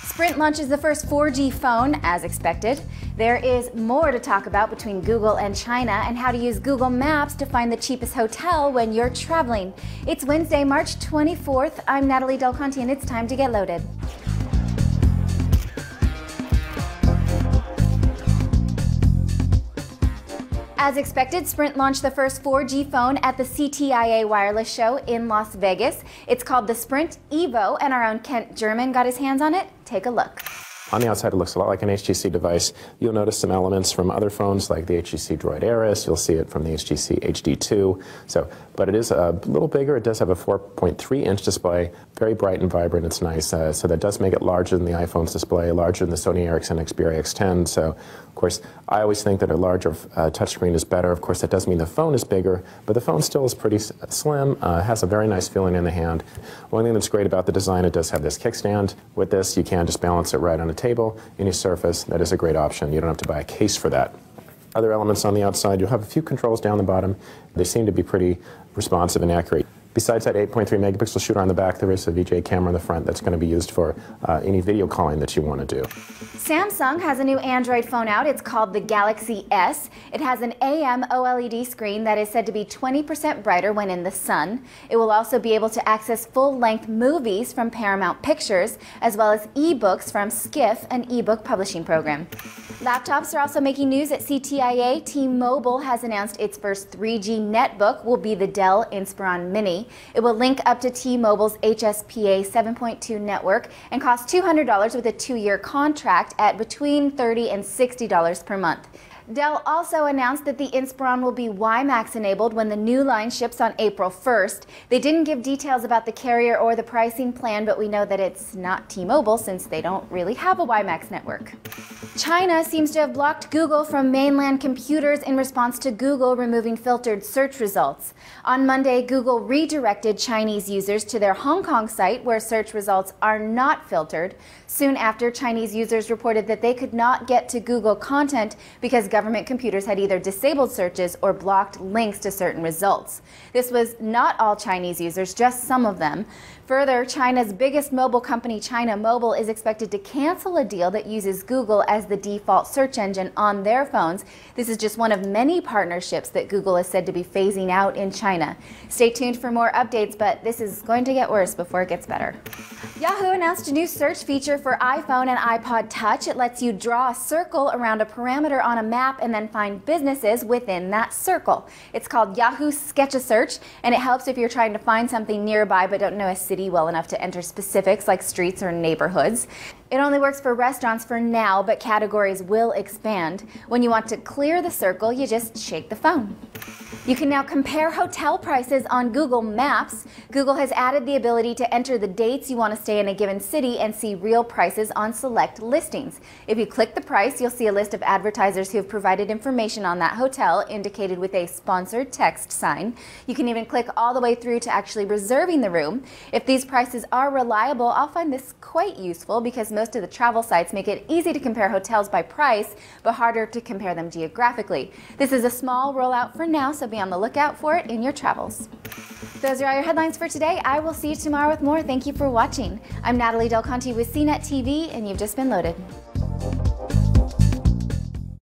Sprint launches the first 4G phone, as expected. There is more to talk about between Google and China and how to use Google Maps to find the cheapest hotel when you're traveling. It's Wednesday, March 24th. I'm Natalie Del Conte, and it's time to get loaded. As expected, Sprint launched the first 4G phone at the CTIA Wireless show in Las Vegas. It's called the Sprint Evo, and our own Kent German got his hands on it. Take a look. On the outside, it looks a lot like an HTC device. You'll notice some elements from other phones like the HTC Droid Ares. You'll see it from the HTC HD2. But it is a little bigger. It does have a 4.3-inch display, very bright and vibrant. It's nice. So that does make it larger than the iPhone's display, larger than the Sony Ericsson Xperia X10. So, of course, I always think that a larger touchscreen is better. Of course, that does mean the phone is bigger, but the phone still is pretty slim. Has a very nice feeling in the hand. One thing that's great about the design, it does have this kickstand. With this, you can just balance it right on a table, any surface. That is a great option. You don't have to buy a case for that. Other elements on the outside, you'll have a few controls down the bottom. They seem to be pretty responsive and accurate. Besides that 8.3 megapixel shooter on the back, there is a VGA camera on the front that's going to be used for any video calling that you want to do. Samsung has a new Android phone out. It's called the Galaxy S. It has an AM OLED screen that is said to be 20% brighter when in the sun. It will also be able to access full-length movies from Paramount Pictures, as well as ebooks from Skiff, an ebook publishing program. Laptops are also making news at CTIA. T-Mobile has announced its first 3G netbook will be the Dell Inspiron Mini. It will link up to T-Mobile's HSPA 7.2 network and cost $200 with a 2-year contract at between $30 and $60 per month. Dell also announced that the Inspiron will be WiMAX enabled when the new line ships on April 1st. They didn't give details about the carrier or the pricing plan, but we know that it's not T-Mobile since they don't really have a WiMAX network. China seems to have blocked Google from mainland computers in response to Google removing filtered search results. On Monday, Google redirected Chinese users to their Hong Kong site where search results are not filtered. Soon after, Chinese users reported that they could not get to Google content because government computers had either disabled searches or blocked links to certain results. This was not all Chinese users, just some of them. Further, China's biggest mobile company, China Mobile, is expected to cancel a deal that uses Google as the default search engine on their phones. This is just one of many partnerships that Google is said to be phasing out in China. Stay tuned for more updates, but this is going to get worse before it gets better. Yahoo announced a new search feature for iPhone and iPod Touch. It lets you draw a circle around a parameter on a map and then find businesses within that circle. It's called Yahoo Sketch-a-Search, and it helps if you're trying to find something nearby but don't know a city well enough to enter specifics like streets or neighborhoods. It only works for restaurants for now, but categories will expand. When you want to clear the circle, you just shake the phone. You can now compare hotel prices on Google Maps. Google has added the ability to enter the dates you want to stay in a given city and see real prices on select listings. If you click the price, you'll see a list of advertisers who have provided information on that hotel, indicated with a sponsored text sign. You can even click all the way through to actually reserving the room. If these prices are reliable, I'll find this quite useful because most of the travel sites make it easy to compare hotels by price, but harder to compare them geographically. This is a small rollout for now, so be on the lookout for it in your travels. Those are all your headlines for today. I will see you tomorrow with more. Thank you for watching. I'm Natalie Del Conte with CNET TV, and you've just been loaded.